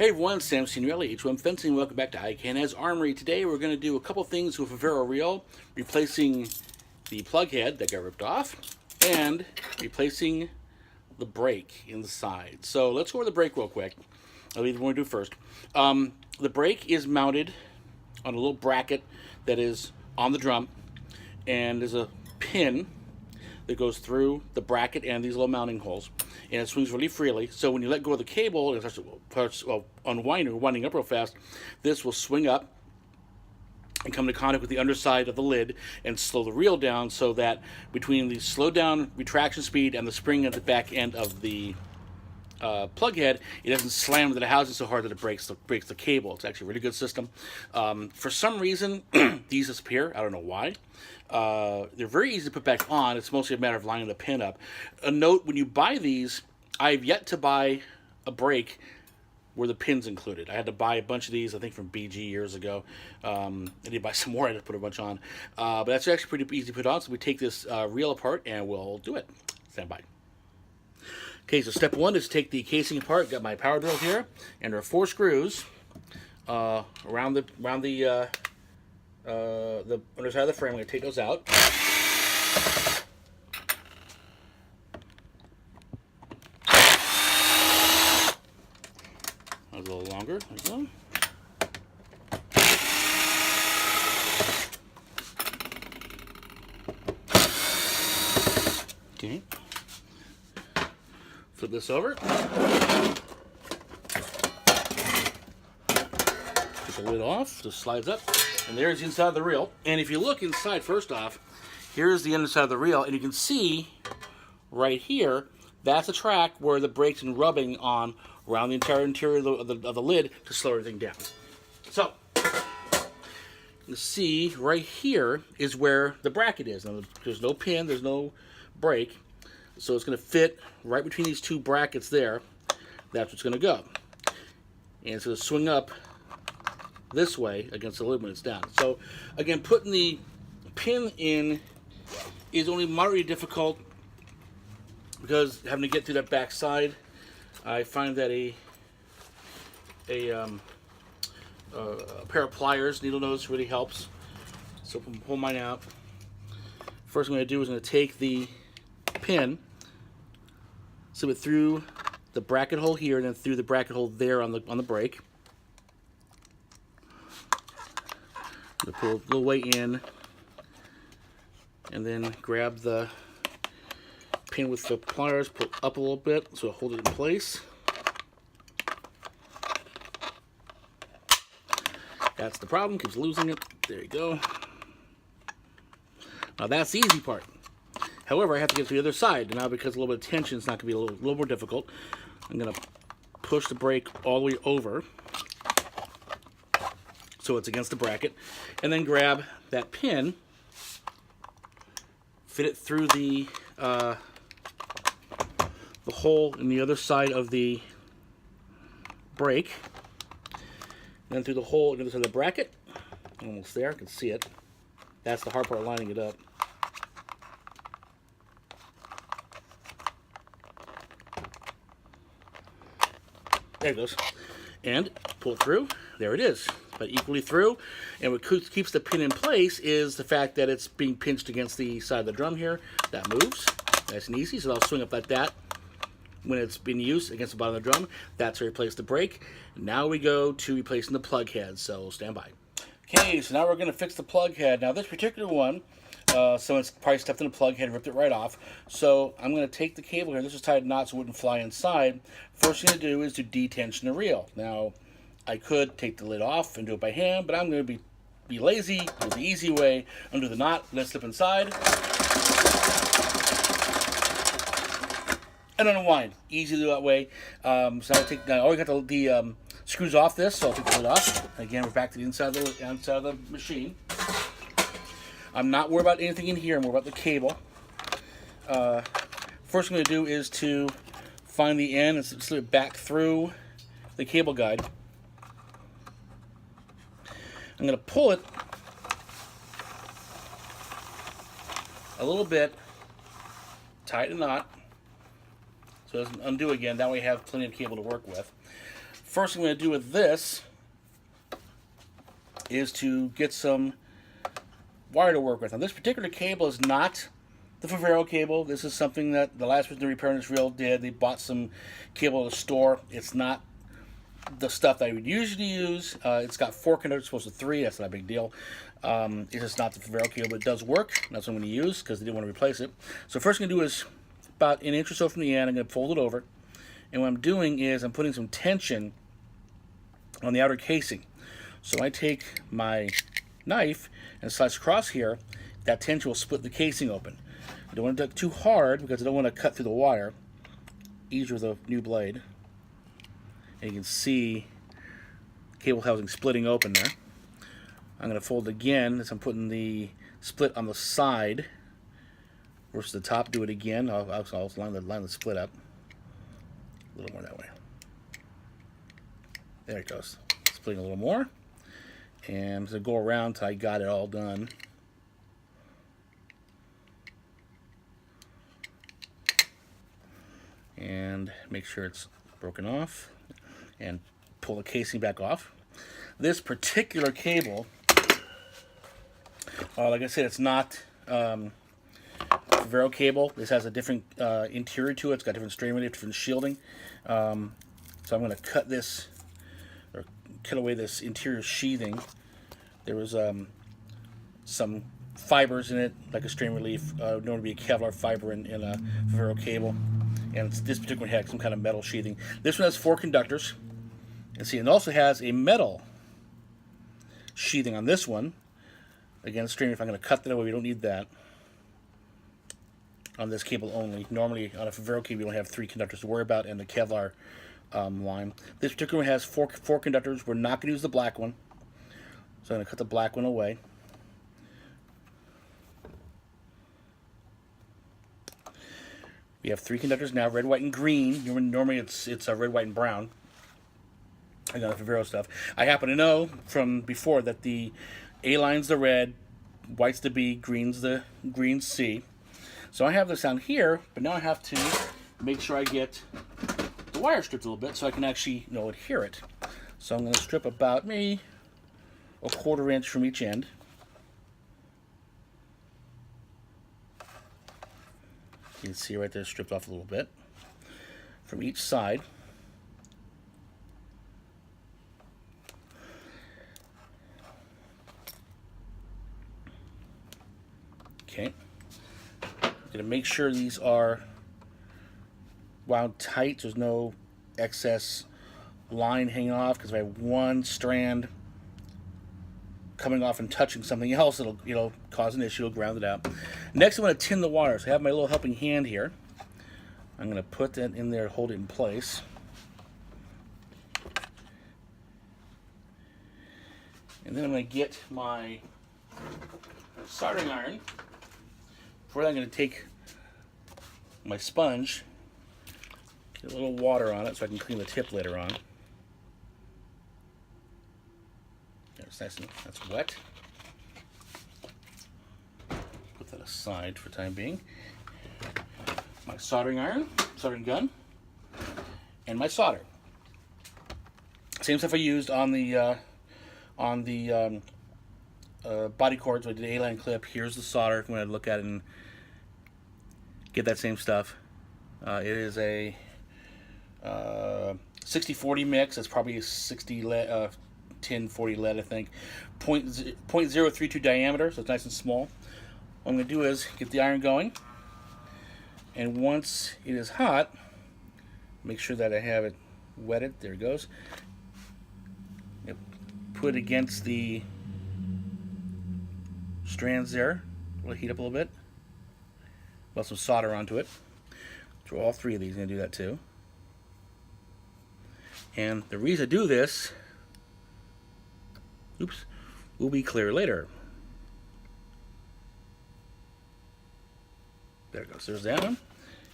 Hey everyone, Sam Signorelli, H1 Fencing. Welcome back to Can Haz Armory. Today we're going to do a couple things with a Favero reel, replacing the plug head that got ripped off, and replacing the brake inside. So let's go over the brake real quick. I'll leave what we do first. The brake is mounted on a little bracket that is on the drum, and there's a pin that goes through the bracket and these little mounting holes, and it swings really freely. So when you let go of the cable, it starts winding up real fast. This will swing up and come into contact with the underside of the lid and slow the reel down, so that between the slow down retraction speed and the spring at the back end of the plug head, it doesn't slam into the housing so hard that it breaks the cable. It's actually a really good system. For some reason, these disappear. I don't know why. They're very easy to put back on. It's mostly a matter of lining the pin up. A note, when you buy these, I've yet to buy a brake where the pin's included. I had to buy a bunch of these, I think, from BG years ago. I need to buy some more. I had to put a bunch on. But that's actually pretty easy to put on. So we take this reel apart and we'll do it. Stand by. Okay, so step one is take the casing apart. Got my power drill here, and there are 4 screws around the underside of the frame. I'm going to take those out. A little longer. There we go. Okay. Flip this over. Take the lid off. Just slides up. And there's the inside of the reel. And if you look inside, first off, here's the inside of the reel. And you can see right here, that's a track where the brake's been rubbing on around the entire interior of the lid to slow everything down. So, you see right here is where the bracket is. Now, there's no pin, there's no brake. So it's going to fit right between these 2 brackets there. That's what's going to go. And it's going to swing up this way against the lid when it's down. So again, putting the pin in is only moderately difficult because having to get through that back side, I find that a pair of pliers, needle nose, really helps. So I'm going to pull mine out. First I'm going to do is I'm going to take the pin, slip it through the bracket hole here and then through the bracket hole there on the brake. Pull a little way in, and then grab the pin with the pliers, pull up a little bit so it'll hold it in place. That's the problem, keeps losing it. There you go. Now that's the easy part. However, I have to get to the other side, and now because of a little bit of tension, it's not going to be a little more difficult. I'm going to push the brake all the way over so it's against the bracket, and then grab that pin, fit it through the hole in the other side of the brake, and then through the hole in the other side of the bracket. Almost there, I can see it. That's the hard part, lining it up. There it goes. And pull it through. There it is. But equally through. And what keeps the pin in place is the fact that it's being pinched against the side of the drum here. That moves. Nice and easy. So I'll swing up like that when it's being used against the bottom of the drum. That's where you replace the brake. Now we go to replacing the plug head. So stand by. Okay, so now we're going to fix the plug head. Now this particular one, someone's probably stepped in the plug head and ripped it right off. So I'm going to take the cable here. This is tied knots so it wouldn't fly inside. First thing to do is to detension the reel. Now, I could take the lid off and do it by hand, but I'm going to be lazy, do the easy way, undo the knot, let it slip inside, and unwind. Easy to do that way. So I already got the screws off this, so I'll take the lid off. Again, we're back to the inside of the machine. I'm not worried about anything in here. I'm worried about the cable. First thing I'm going to do is to find the end and slip it back through the cable guide. I'm going to pull it a little bit, tie it in a knot, so it doesn't undo again. That way you have plenty of cable to work with. first thing I'm going to do with this is to get some wire to work with. Now, this particular cable is not the Favero cable. This is something that the last person to repair this reel did. They bought some cable at a store. It's not the stuff that I would usually use. It's got 4 conductors, opposed to 3. That's not a big deal. It's just not the Favero cable, but it does work. That's what I'm going to use because they didn't want to replace it. So first I'm going to do is about an inch or so from the end. I'm going to fold it over. And what I'm doing is I'm putting some tension on the outer casing. So I take my knife and slice across here. That tension will split the casing open. I don't want to do it too hard because I don't want to cut through the wire. Easier with a new blade. And you can see cable housing splitting open there. I'm going to fold again as I'm putting the split on the side versus the top. Do it again. I'll line the split up a little more that way. There it goes. Splitting a little more. And I'm going to go around until I got it all done. And make sure it's broken off. And pull the casing back off. This particular cable, like I said, it's not Favero cable. This has a different interior to it. It's got different strain relief, different shielding. So I'm going to cut this, or cut away this interior sheathing. There was some fibers in it, like a strain relief, known to be a Kevlar fiber in a Favero cable. And this particular one had some kind of metal sheathing. This one has 4 conductors. And see, it also has a metal sheathing on this one. Again, strain relief, I'm going to cut that away. We don't need that on this cable only. Normally, on a Favero cable, you don't have 3 conductors to worry about, and the Kevlar line. This particular one has 4 conductors. We're not going to use the black one. So I'm going to cut the black one away. We have 3 conductors now, red, white, and green. Normally it's red, white, and brown. I got the Favero stuff. I happen to know from before that the A line's the red, white's the B, green's C. So I have this down here, but now I have to make sure I get the wire stripped a little bit so I can actually adhere it. So I'm going to strip about maybe a 1/4 inch from each end. You can see right there, stripped off a little bit from each side. Okay. I'm going to make sure these are wound tight. There's no excess line hanging off, because if I have one strand coming off and touching something else, it'll cause an issue. It'll ground it out. Next, I'm going to tin the wire. So I have my little helping hand here. I'm going to put that in there, hold it in place. And then I'm going to get my soldering iron. For that, I'm going to take my sponge, get a little water on it so I can clean the tip later on. It's nice and that's wet. Put that aside for the time being. My soldering iron, soldering gun, and my solder. Same stuff I used on the body cords. I did an A-line clip. Here's the solder if you want to look at it and get that same stuff. It is a 60-40 mix. It's probably a 60 lead, 10-40 lead, I think. 0.032 diameter, so it's nice and small. What I'm going to do is get the iron going, and once it is hot, make sure that I have it wetted. There it goes. Put it against the strands there. It'll heat up a little bit. Put some solder onto it. Throw all 3 of these. I'm going to do that too. And the reason I do this, will be clear later. There it goes. There's that one.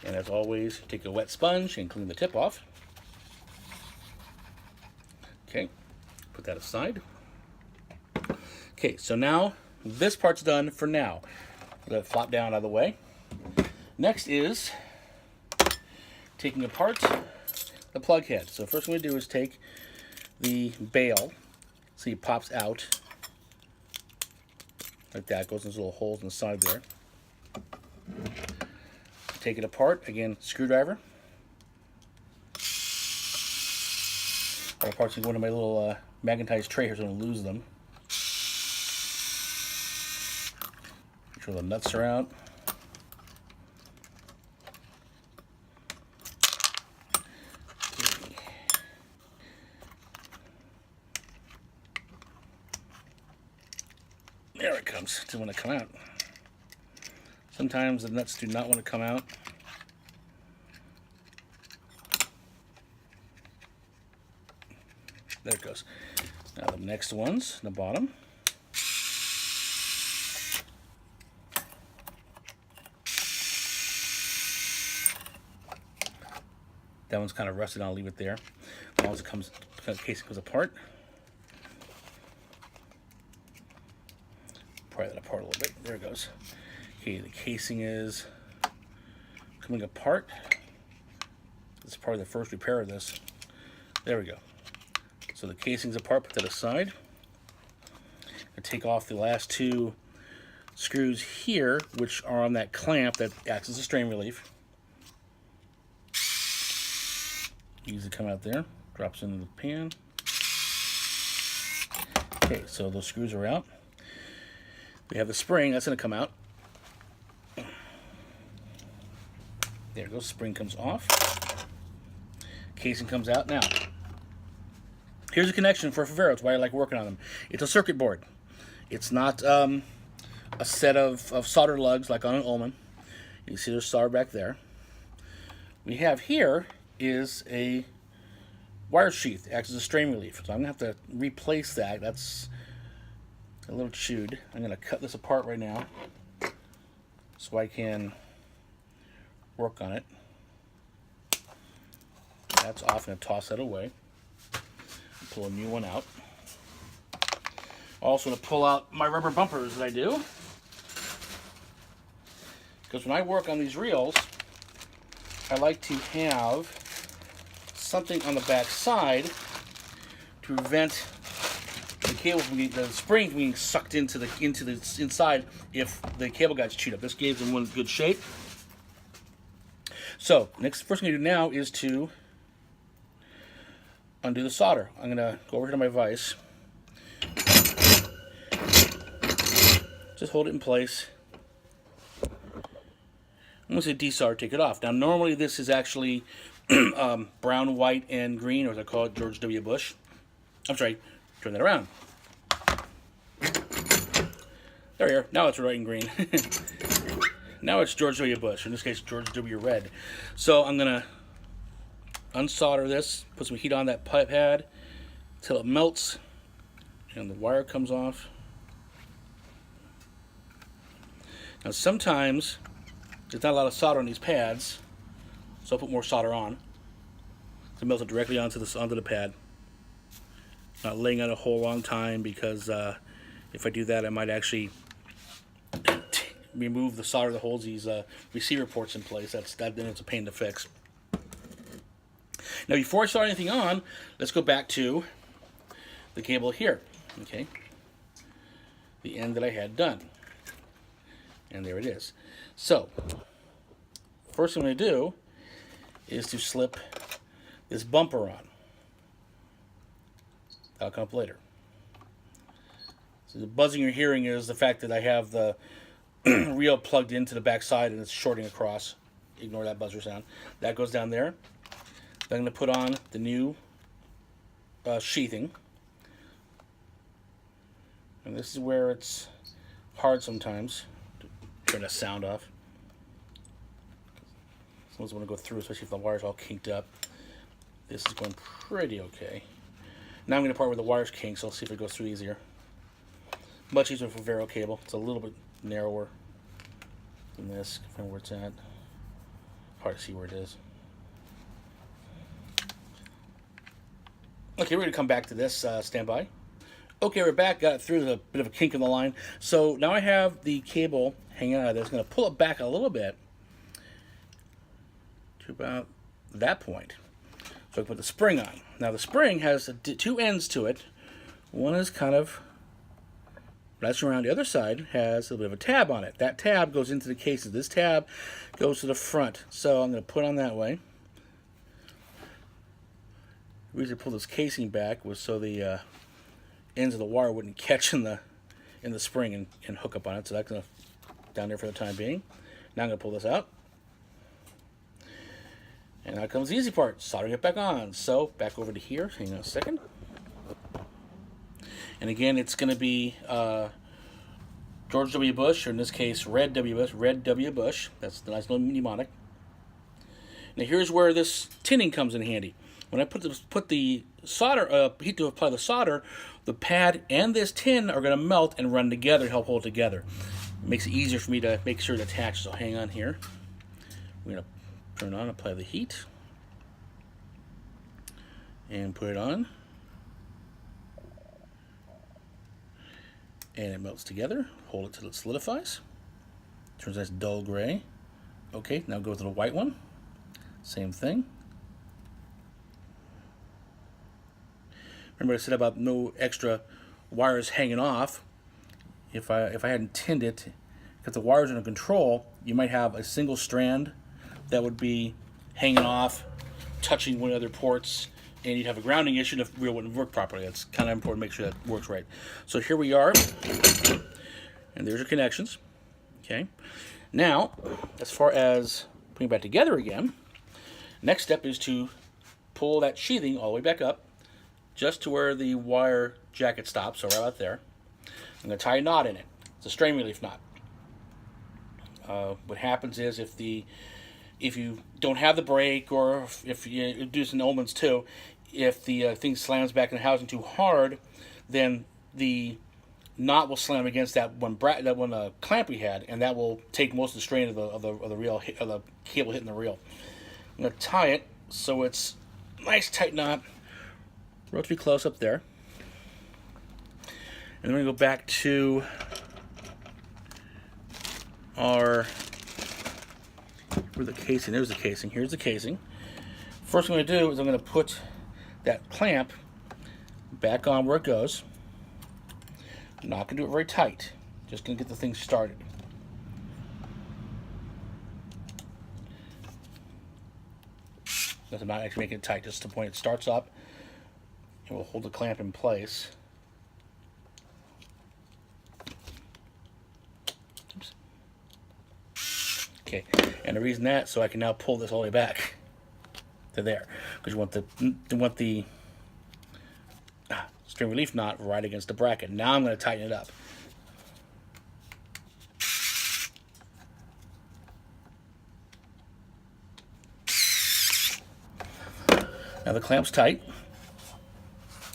And as always, take a wet sponge and clean the tip off. Okay, put that aside. Okay, so now this part's done for now. Let it flop down out of the way. Next is taking apart the plug head. So first what I'm going to do is take the bail. See, it pops out like that. It goes in those little holes in the side there. Take it apart. Again, screwdriver. All the parts can go into my little magnetized tray here so I don't lose them. Make sure the nuts are out. There it comes. It doesn't want to come out. Sometimes the nuts do not want to come out. There it goes. Now the next one's the bottom. That one's kind of rusted. I'll leave it there. Once it comes, the casing comes apart. Pry that apart a little bit. There it goes. Okay, the casing is coming apart. This is probably the first repair of this. There we go. So the casing's apart, put that aside. I take off the last two screws here, which are on that clamp that acts as a strain relief. Easy to come out there, drops into the pan. Okay, so those screws are out. We have the spring, that's gonna come out. There it goes, spring comes off. Casing comes out. Now, here's a connection for Favero. It's why I like working on them. It's a circuit board. It's not a set of solder lugs like on an Ullman. You see there's solder back there. We have here is a wire sheath. It acts as a strain relief. So I'm going to have to replace that. That's a little chewed. I'm going to cut this apart right now so I can work on it. That's off. I'm going to toss that away. Pull a new one out. Also to pull out my rubber bumpers that I do. Because when I work on these reels, I like to have something on the back side to prevent the cable from getting, the spring from being sucked into the inside if the cable gets chewed up. This gives them one good shape. So first thing I do now is to undo the solder. I'm going to go over here to my vise. Just hold it in place. Once it desolder, take it off. Now normally this is actually brown, white, and green, or as I call it, George W. Bush. I'm sorry, turn that around. There we are. Now it's white and green. Now it's George W. Bush. In this case, George W. Red. So I'm going to unsolder this, put some heat on that pipe pad until it melts, and the wire comes off. Now sometimes there's not a lot of solder on these pads, so I'll put more solder on to melt it directly onto the pad. Not laying out a whole long time, because if I do that, I might actually remove the solder that holds these receiver ports in place. Then it's a pain to fix. Now, before I start anything on, let's go back to the cable here. Okay, the end that I had done, and there it is. So, first thing I'm going to do is to slip this bumper on. That'll come up later. So the buzzing you're hearing is the fact that I have the reel plugged into the back side and it's shorting across. Ignore that buzzer sound. That goes down there. Then I'm going to put on the new sheathing. And this is where it's hard sometimes to turn the sound off. Someone's want to go through, especially if the wire's all kinked up. This is going pretty okay. Now I'm going to part where the wire's kinked, so let's see if it goes through easier. Much easier for Favero cable. It's a little bit narrower than this. Find where it's at. Hard to see where it is. Okay, we're going to come back to this. Stand by. Okay, we're back. Got through the bit of a kink in the line. So now I have the cable hanging out of this. I'm going to pull it back a little bit to about that point. So I put the spring on. Now the spring has two ends to it. One is kind of wraps around. The other side has a little bit of a tab on it. That tab goes into the cases. This tab goes to the front. So I'm going to put on that way. The reason I pulled this casing back was so the ends of the wire wouldn't catch in the spring and hook up on it. So that's going to down there for the time being. Now I'm going to pull this out. And now comes the easy part, soldering it back on. So back over to here, hang on a second. And again, it's going to be George W. Bush, or in this case, Red W. Bush. That's the nice little mnemonic. Now here's where this tinning comes in handy. When I put the solder, heat to apply the solder, the pad and this tin are going to melt and run together and help hold it together. It makes it easier for me to make sure it attaches. So hang on here. We're going to turn on, apply the heat, and put it on. And it melts together. Hold it till it solidifies. Turns nice dull gray. Okay, now go to the white one. Same thing. Remember I said about no extra wires hanging off. If I hadn't tinned it, because the wires are under control, you might have a single strand that would be hanging off, touching one of the other ports, and you'd have a grounding issue if the reel wouldn't work properly. That's kind of important to make sure that works right. So here we are, and there's your connections. Okay. Now, as far as putting it back together again, next step is to pull that sheathing all the way back up, just to where the wire jacket stops, so right about there. I'm going to tie a knot in it. It's a strain relief knot. What happens is if you don't have the brake, or if you do some Ullmans too, if the thing slams back in the housing too hard, then the knot will slam against that one clamp we had, and that will take most of the strain of the reel, of the cable hitting the reel. I'm going to tie it so it's a nice tight knot, relatively close up there, and then we're going to go back to our. Where's the casing? There's the casing. Here's the casing. First thing I'm going to do is I'm going to put that clamp back on where it goes. I'm not going to do it very tight. Just going to get the thing started. I'm not actually making it tight, just the point it starts up, and we'll hold the clamp in place. Oops. Okay, and the reason that, so I can now pull this all the way back to there, because you want the strain relief knot right against the bracket. Now I'm going to tighten it up. Now the clamp's tight.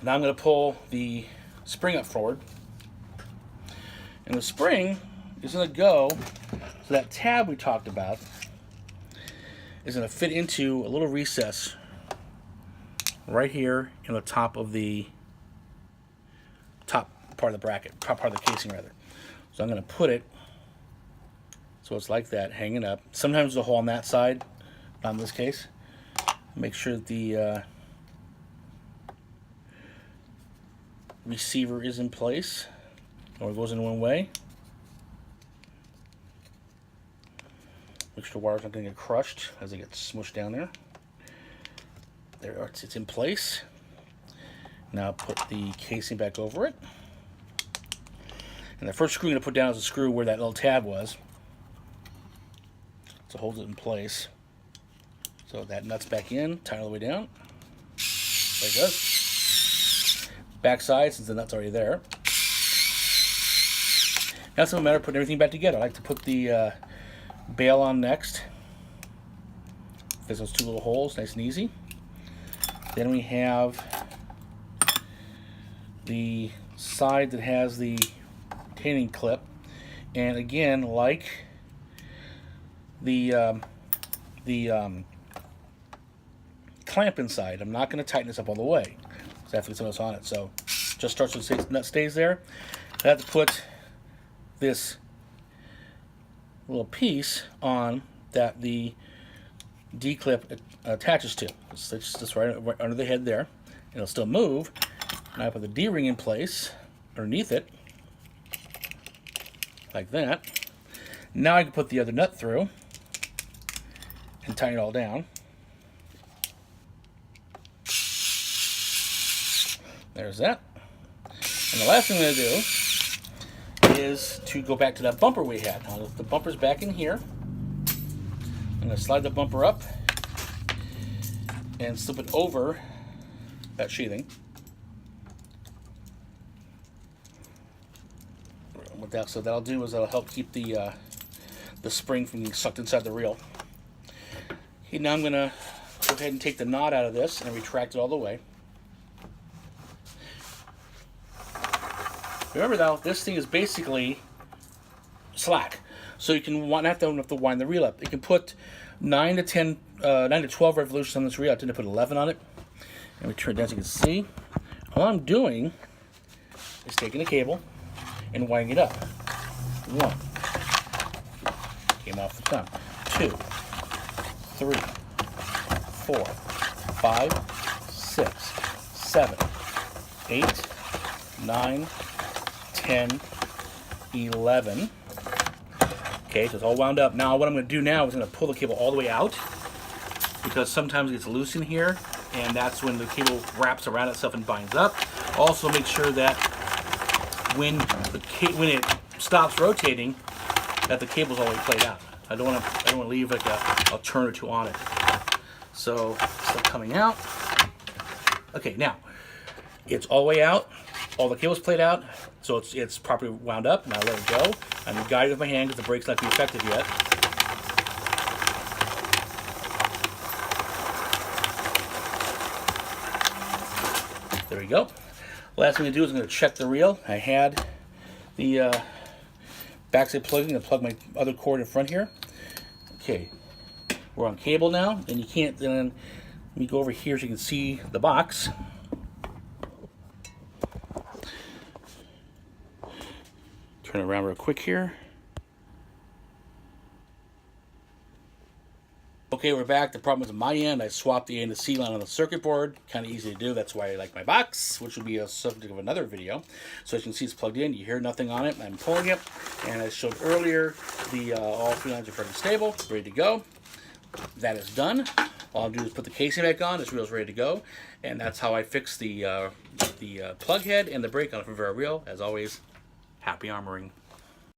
Now I'm going to pull the spring up forward, and the spring is going to go, so that tab we talked about is going to fit into a little recess right here in the top of the top part of the bracket, top part of the casing rather. So I'm going to put it so it's like that, hanging up. Sometimes there's a hole on that side, not in this case. Make sure that the receiver is in place, or it goes in one way. Make sure the wires aren't going to get crushed as they get smushed down there. There, it's in place. Now put the casing back over it. And the first screw I'm going to put down is the screw where that little tab was. So hold it in place. So that nut's back in, tighten all the way down. There it goes. Back side, since the nut's already there. Now it's a matter of putting everything back together. I like to put the bail on next. There's those two little holes, nice and easy. Then we have the side that has the retaining clip, and again, like the clamp inside, I'm not going to tighten this up all the way because I have to get some of this on it. So just starts with the nut stays there. I have to put this little piece on that the D-clip attaches to. It's just right under the head there. It'll still move. Now I put the D-ring in place underneath it, like that. Now I can put the other nut through and tighten it all down. There's that. And the last thing I'm going to do is to go back to that bumper we had. Now the bumper's back in here. I'm going to slide the bumper up and slip it over that sheathing. So that'll do is that'll help keep the spring from being sucked inside the reel. Okay, now I'm going to go ahead and take the knot out of this and retract it all the way. Remember though, this thing is basically slack, so you can not have to wind the reel up. You can put 9 to 12 revolutions on this reel. I tend to put 11 on it. And we turn it down so you can see. All I'm doing is taking a cable and winding it up. 1, came off the tongue. 2, 3, 4, 5, 6, 7, 8, 9, 10, 11. Okay, so it's all wound up. Now what I'm going to do now is I'm going to pull the cable all the way out, because sometimes it gets loose in here, and that's when the cable wraps around itself and binds up. Also make sure that when it stops rotating, that the cable's all the way played out. I don't want to leave like a turn or two on it. So still coming out. Okay, now it's all the way out. All the cable's played out, so it's properly wound up. Now let it go. I'm guiding with my hand because the brake's not being effective yet. There we go. Last thing to do is I'm going to check the reel. I had the backside plugging to plug my other cord in front here. Okay, we're on cable now, and you can't. Then let me go over here so you can see the box. Turn it around real quick here. Okay, we're back. The problem is on my end. I swapped the A and the C line on the circuit board. Kind of easy to do. That's why I like my box, which will be a subject of another video. So as you can see, it's plugged in. You hear nothing on it. I'm pulling it. And as showed earlier, the all 3 lines are fairly stable, ready to go. That is done. All I'll do is put the casing back on. This reel's ready to go. And that's how I fix the plug head and the brake on a Favero reel. As always, happy armoring.